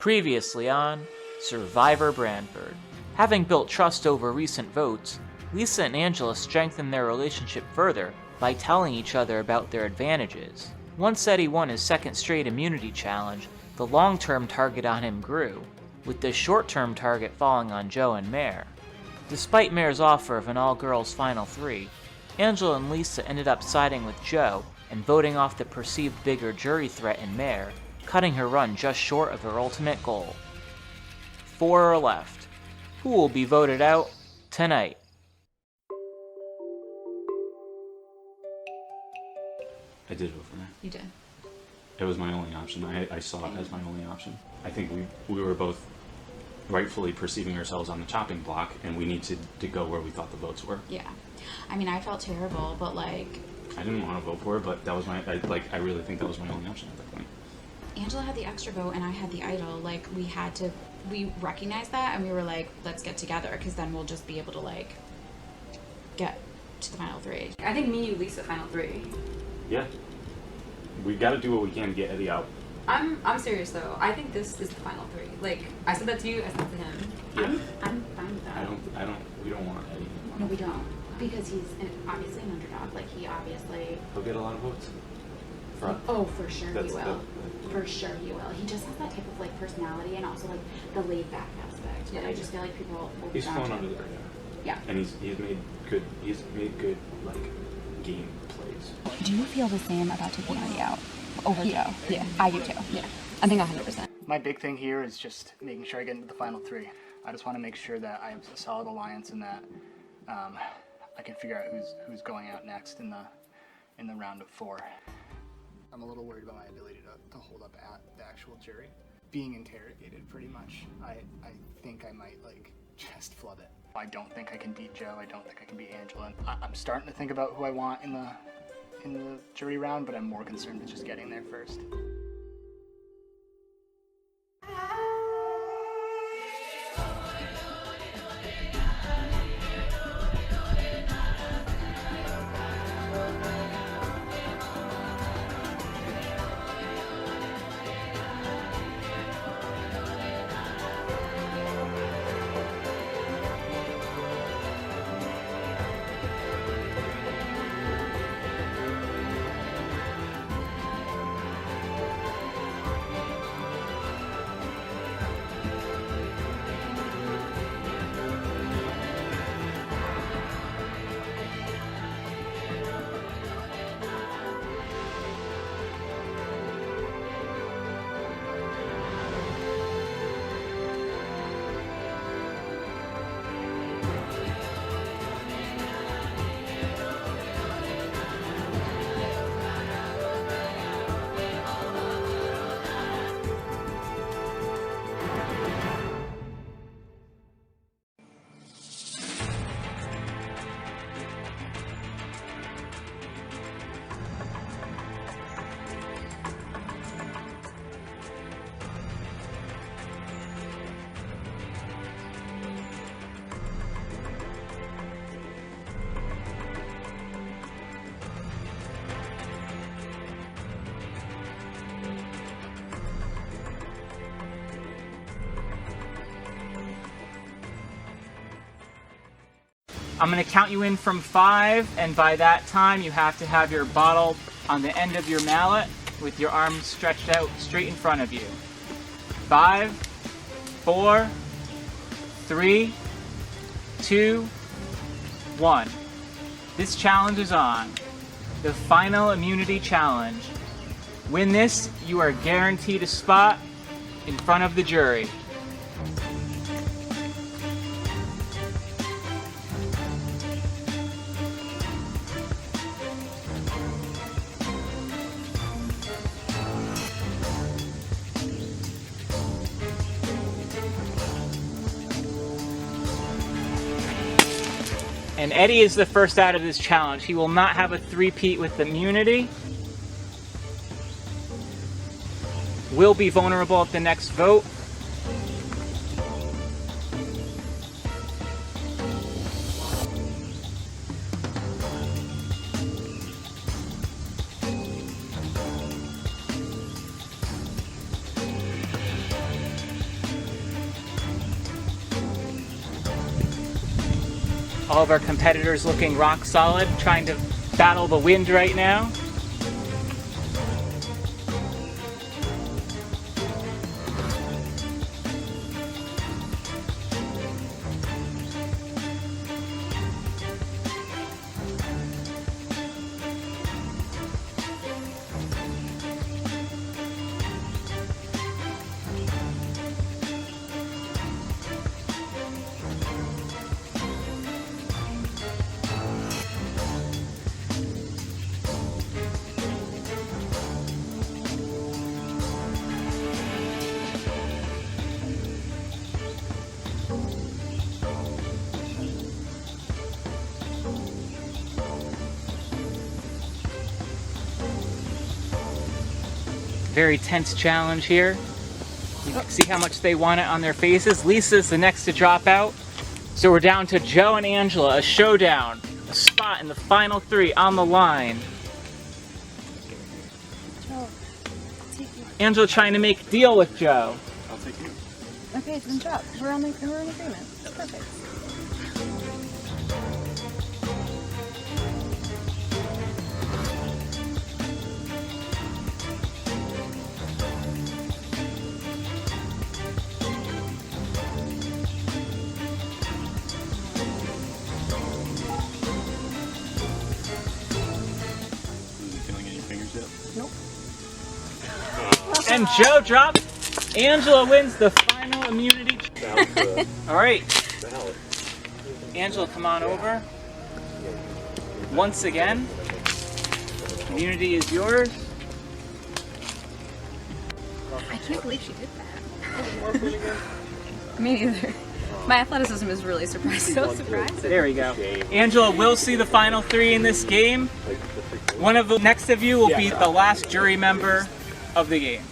Previously on Survivor Branford. Having built trust over recent votes, Lisa and Angela strengthened their relationship further by telling each other about their advantages. Once Eddie won his second straight immunity challenge, the long-term target on him grew, with the short-term target falling on Joe and Mare. Despite Mare's offer of an all-girls Final Three, Angela and Lisa ended up siding with Joe and voting off the perceived bigger jury threat in Mare, cutting her run just short of her ultimate goal. 4 are left. Who will be voted out tonight? I did vote for Mare. You did. It was my only option. I saw it as my only option. I think we were both rightfully perceiving ourselves on the chopping block, and we needed to go where we thought the votes were. Yeah. I mean, I felt terrible, but like... I didn't want to vote for it, but that was I really think that was my only option at that point. Angela had the extra vote and I had the idol. Like, we recognized that and we were like, let's get together, because then we'll just be able to like get to the Final Three. I think me and you, Lisa, Final Three. Yeah. We got to do what we can to get Eddie out. I'm serious though. I think this is the Final Three. Like, I said that to you, I said that to him. Yeah. I'm fine with that. We don't want Eddie. No, we don't. Because he's obviously an underdog. Like, he obviously... He'll get a lot of votes. Oh, for sure he will. For sure he will. He just has that type of like personality and also like the laid back aspect. Yeah. But I just feel like people will He's flown under the radar. Yeah. And he's made good like game plays. Do you feel the same about taking Eddie out over Joe? Yeah. I do too. Yeah. I think 100%. My big thing here is just making sure I get into the Final Three. I just want to make sure that I have a solid alliance and that I can figure out who's going out next in the round of 4. I'm a little worried about my ability to hold up at the actual jury. Being interrogated, pretty much. I think I might like just flub it. I don't think I can beat Joe. I don't think I can beat Angela. I'm starting to think about who I want in the jury round, but I'm more concerned with just getting there first. I'm going to count you in from 5, and by that time you have to have your bottle on the end of your mallet with your arms stretched out straight in front of you. 5, 4, 3, 2, 1. This challenge is on. The final immunity challenge. Win this, you are guaranteed a spot in front of the jury. And Eddie is the first out of this challenge. He will not have a three-peat with immunity. Will be vulnerable at the next vote. All of our competitors looking rock solid, trying to battle the wind right now. Very tense challenge here. You can see how much they want it on their faces. Lisa's the next to drop out. So we're down to Joe and Angela, a showdown, a spot in the final 3 on the line. Angela trying to make a deal with Joe. I'll take you. Okay, then drop. We're in agreement. That's perfect. Feeling any fingers yet? Nope. And Joe drops. Angela wins the final immunity. All right. Angela, come on over. Once again, immunity is yours. I can't believe she did that. Me neither. My athleticism is really surprising. So surprised. There we go. Angela will see the final 3 in this game. One of the next of you will be the last jury member of the game.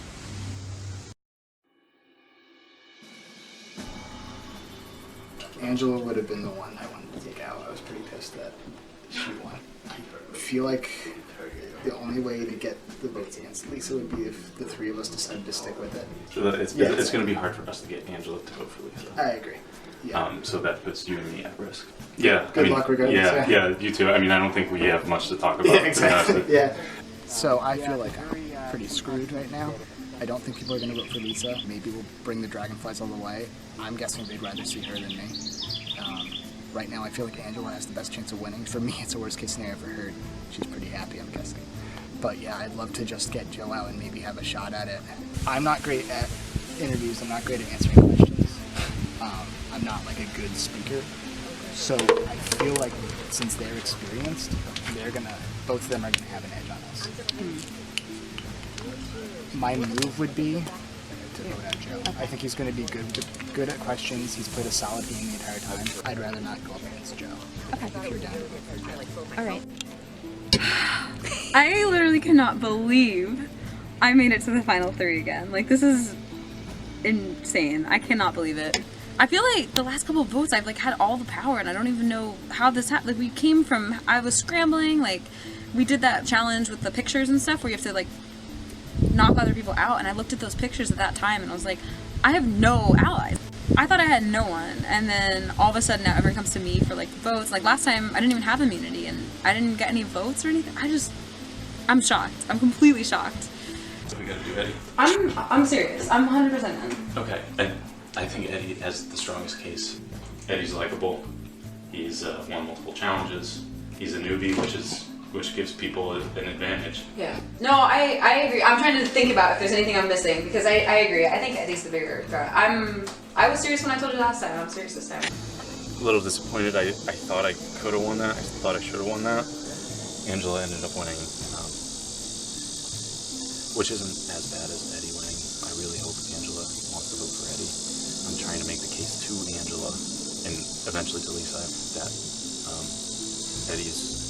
Angela would have been the one I wanted to take out. I was pretty pissed that she won. I feel like the only way to get the votes against Lisa would be if the 3 of us decided to stick with it. So it's going to be hard for us to get Angela to vote for Lisa. I agree. Yeah. So that puts you and me at risk. Yeah. Good luck regardless. Yeah, you too. I mean, I don't think we have much to talk about. Yeah, exactly. Yeah. So I feel like I'm pretty screwed right now. I don't think people are going to vote for Lisa. Maybe we'll bring the Dragonflies all the way. I'm guessing they'd rather see her than me. Right now, I feel like Angela has the best chance of winning. For me, it's a worst case scenario for her. She's pretty happy, I'm guessing. But yeah, I'd love to just get Joe out and maybe have a shot at it. I'm not great at interviews. I'm not great at answering questions. I'm not like a good speaker. So I feel like since they're experienced, both of them are gonna have an edge on us. My move would be to vote out Joe. I think he's gonna be good at questions. He's played a solid game the entire time. I'd rather not go up against Joe. Okay. If you're down to vote for Joe. All right. I literally cannot believe I made it to the final 3 again. Like, this is insane. I cannot believe it. I feel like the last couple of votes I've like had all the power and I don't even know how this happened. Like, I was scrambling, like we did that challenge with the pictures and stuff where you have to like knock other people out, and I looked at those pictures at that time and I was like, I have no allies. I thought I had no one, and then all of a sudden now everyone comes to me for like votes. Like last time I didn't even have immunity and I didn't get any votes or anything. I'm shocked. I'm completely shocked. So we gotta do Eddie. I'm serious. I'm 100% in. Okay, I think Eddie has the strongest case. Eddie's likable. He's won multiple challenges. He's a newbie, which gives people an advantage. Yeah. No, I agree. I'm trying to think about if there's anything I'm missing because I agree. I think Eddie's the bigger threat. I was serious when I told you last time. I'm serious this time. A little disappointed. I thought I could have won that. I thought I should have won that. Angela ended up winning, which isn't as bad as Eddie winning. I really hope Angela wants to vote for Eddie. I'm trying to make the case to Angela and eventually to Lisa that Eddie is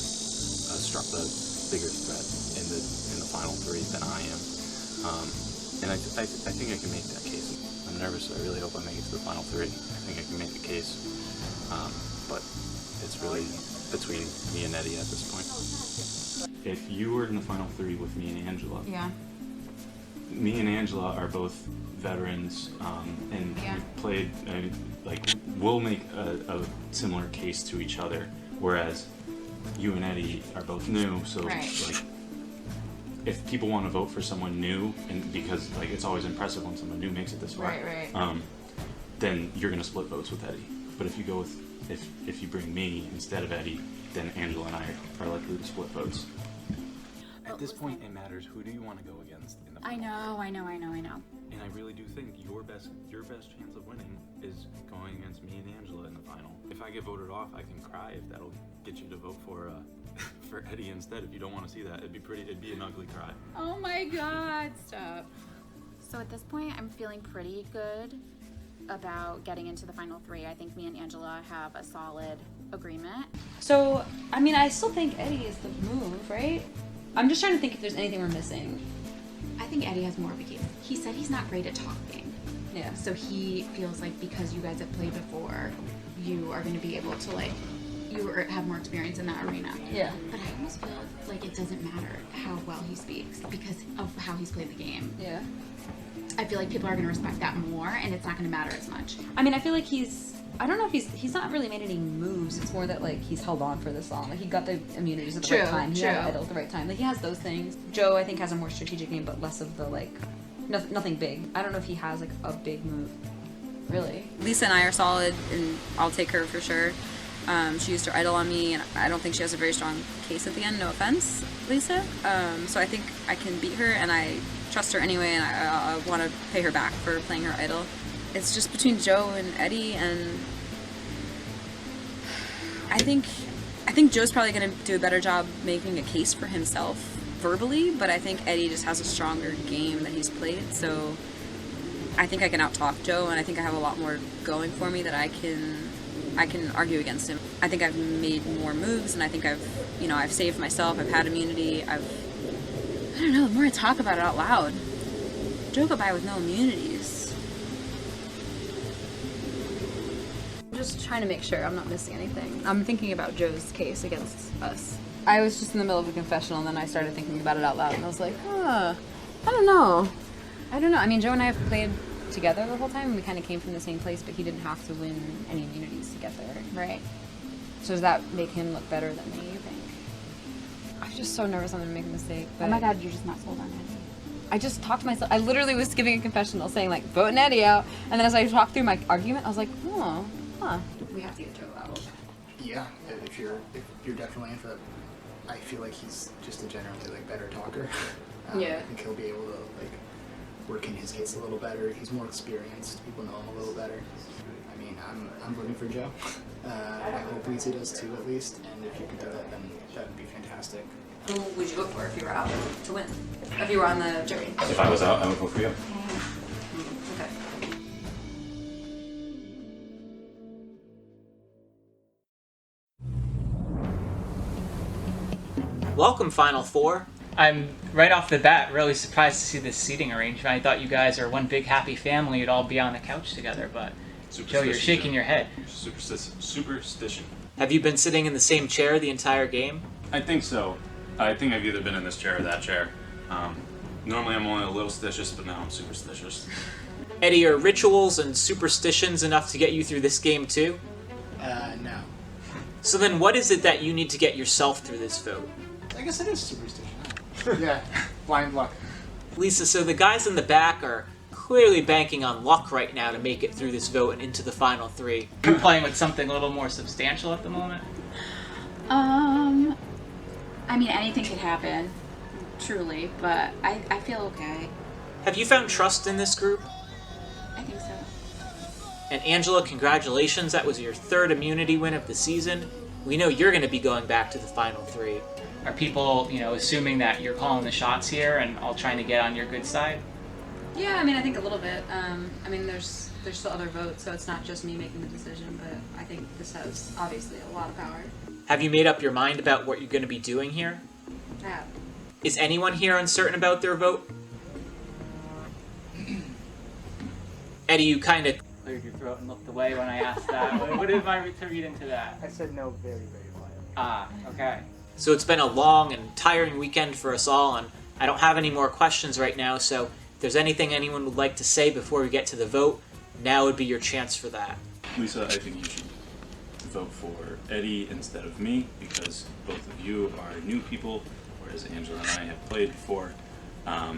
the bigger threat in the final 3 than I am, and I think I can make that case. I'm nervous. I really hope I make it to the final 3. I think I can make the case, but it's really between me and Eddie at this point. If you were in the final 3 with me and Angela, Yeah. me and Angela are both veterans, and Yeah. we play played, like, we'll make a similar case to each other, whereas you and Eddie are both new, so Right. like, if people want to vote for someone new, and because like it's always impressive when someone new makes it this far, Right. then you're gonna split votes with Eddie. But if you go with if you bring me instead of Eddie, then Angela and I are likely to split votes. At this point, it matters who do you want to go against in the I final. know. And I really do think your best chance of winning is going against me and Angela in the final. If I get voted off, I can cry if that'll get you to vote for for Eddie instead. If you don't want to see that, it'd be an ugly cry. Oh my god, stop. So at this point, I'm feeling pretty good about getting into the final 3. I think me and Angela have a solid agreement. So, I mean, I still think Eddie is the move, right? I'm just trying to think if there's anything we're missing. I think Eddie has more of a case. He said he's not great at talking. Yeah. So he feels like because you guys have played before, you are going to be able to have more experience in that arena. Yeah. But I almost feel like it doesn't matter how well he speaks because of how he's played the game. Yeah. I feel like people are going to respect that more, and it's not going to matter as much. I mean, I feel like I don't know if he's not really made any moves. It's more that like he's held on for this long. Like he got the immunities at the right time. He had an idol at the right time. Like he has those things. Joe, I think, has a more strategic game, but less of the like nothing big. I don't know if he has like a big move. Really. Lisa and I are solid, and I'll take her for sure. She used her idol on me, and I don't think she has a very strong case at the end. No offense, Lisa. So I think I can beat her, and I trust her anyway, and I want to pay her back for playing her idol. It's just between Joe and Eddie, and I think Joe's probably going to do a better job making a case for himself verbally, but I think Eddie just has a stronger game that he's played, so I think I can out-talk Joe, and I think I have a lot more going for me that I can argue against him. I think I've made more moves, and I think I've saved myself, I've had immunity, I don't know, the more I talk about it out loud, Joe got by with no immunities. I'm just trying to make sure I'm not missing anything. I'm thinking about Joe's case against us. I was just in the middle of a confessional, and then I started thinking about it out loud, and I was like, I don't know. I mean, Joe and I have played together the whole time, and we kind of came from the same place, but he didn't have to win any immunities to get there. Right. So does that make him look better than me, you think? I'm just so nervous I'm going to make a mistake. But Oh my god, you're just not sold on it. I just talked to myself. I literally was giving a confessional saying, like, vote Eddie out. And then as I talked through my argument, I was like, We have to get Joe out. Yeah, if you're definitely in for that, I feel like he's just a generally like better talker. Yeah. I think he'll be able to like work in his case a little better. He's more experienced. People know him a little better. I mean, I'm voting for Joe. I hope Lisa does too, at least. And if you could do that, then that would be fantastic. Who would you vote for if you were out to win? If you were on the jury? If I was out, I would vote for you. Okay. Welcome, Final Four. I'm right off the bat really surprised to see this seating arrangement. I thought you guys are one big happy family. You'd all be on the couch together, but Joe, you're shaking your head. Superstition. Have you been sitting in the same chair the entire game? I think so. I think I've either been in this chair or that chair. Normally I'm only a little stitious, but now I'm superstitious. Eddie, are rituals and superstitions enough to get you through this game too? No. So then what is it that you need to get yourself through this vote? I guess it is superstition. Yeah, blind luck. Lisa, so the guys in the back are clearly banking on luck right now to make it through this vote and into the final 3. You're playing with something a little more substantial at the moment? I mean, anything could happen, truly, but I feel okay. Have you found trust in this group? I think so. And Angela, congratulations, that was your 3rd immunity win of the season. We know you're going to be going back to the final 3. Are people, assuming that you're calling the shots here and all trying to get on your good side? Yeah, I mean, I think a little bit. I mean, there's still other votes, so it's not just me making the decision, but I think this has obviously a lot of power. Have you made up your mind about what you're going to be doing here? I have. Is anyone here uncertain about their vote? Eddie, you kind of Cleared your throat and looked away when I asked that. What am I to read into that? I said no very, very quietly. Ah, okay. So it's been a long and tiring weekend for us all, and I don't have any more questions right now, so if there's anything anyone would like to say before we get to the vote, now would be your chance for that. Lisa, I think you should vote for Eddie instead of me because both of you are new people, whereas Angela and I have played before.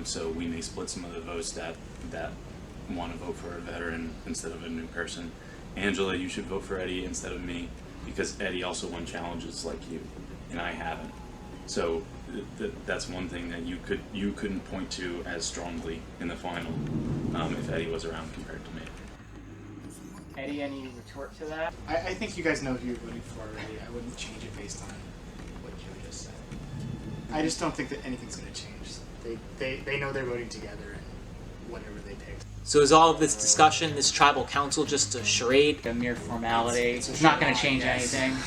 So we may split some of the votes that want to vote for a veteran instead of a new person. Angela, you should vote for Eddie instead of me because Eddie also won challenges like you, and I haven't. So that's one thing that you couldn't point to as strongly in the final if Eddie was around compared to me. Eddie, any retort to that? I think you guys know who you're voting for already. I wouldn't change it based on what Joe just said. I just don't think that anything's going to change. They know they're voting together and whatever they pick. So is all of this discussion, this tribal council, just a charade? A mere formality. It's It's not going to charade, change yes. anything.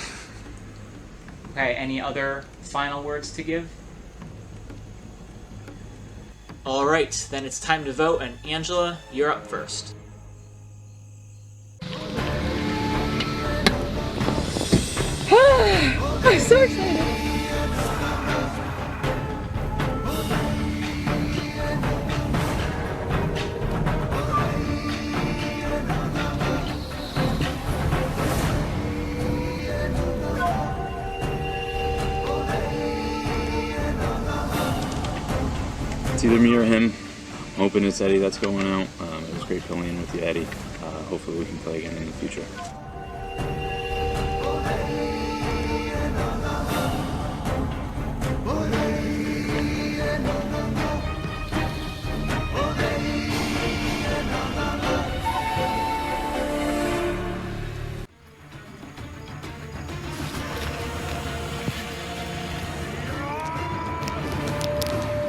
Okay, any other final words to give? Alright, then it's time to vote, and Angela, you're up first. I'm so excited. It's either me or him. I'm hoping it's Eddie that's going out. It was great filling in with you, Eddie. Hopefully we can play again in the future.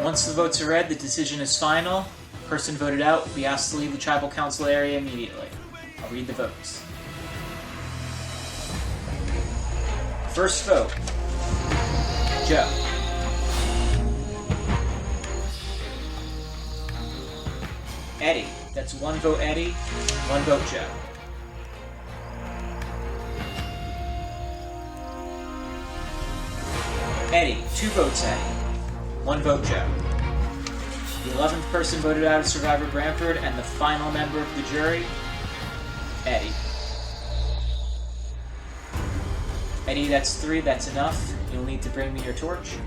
Once the votes are read, the decision is final. Person voted out will be asked to leave the tribal council area immediately. I'll read the votes. First vote, Joe. Eddie. That's one vote Eddie, one vote Joe. Eddie, 2 votes Eddie, 1 vote Joe. The 11th person voted out of Survivor Branford, and the final member of the jury, Eddie. Eddie, that's 3, that's enough. You'll need to bring me your torch.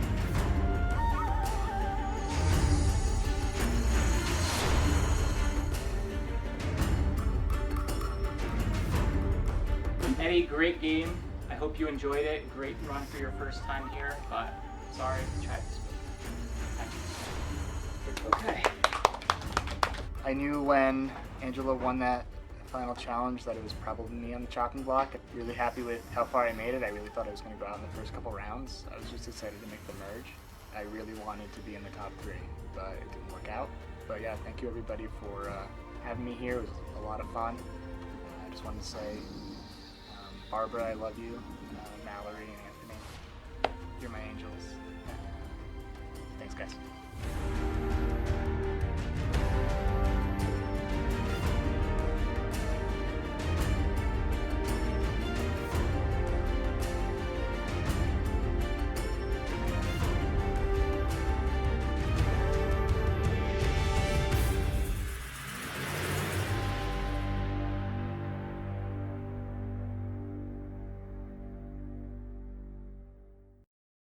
Eddie, great game. I hope you enjoyed it. Great run for your first time here, but sorry, tried to spook. Okay. I knew when Angela won that final challenge that it was probably me on the chopping block. Really happy with how far I made it. I really thought I was going to go out in the first couple rounds. I was just excited to make the merge. I really wanted to be in the top 3, but it didn't work out. But yeah, thank you everybody for having me here. It was a lot of fun. I just wanted to say, Barbara, I love you. Mallory and Anthony, you're my angels. Thanks, guys.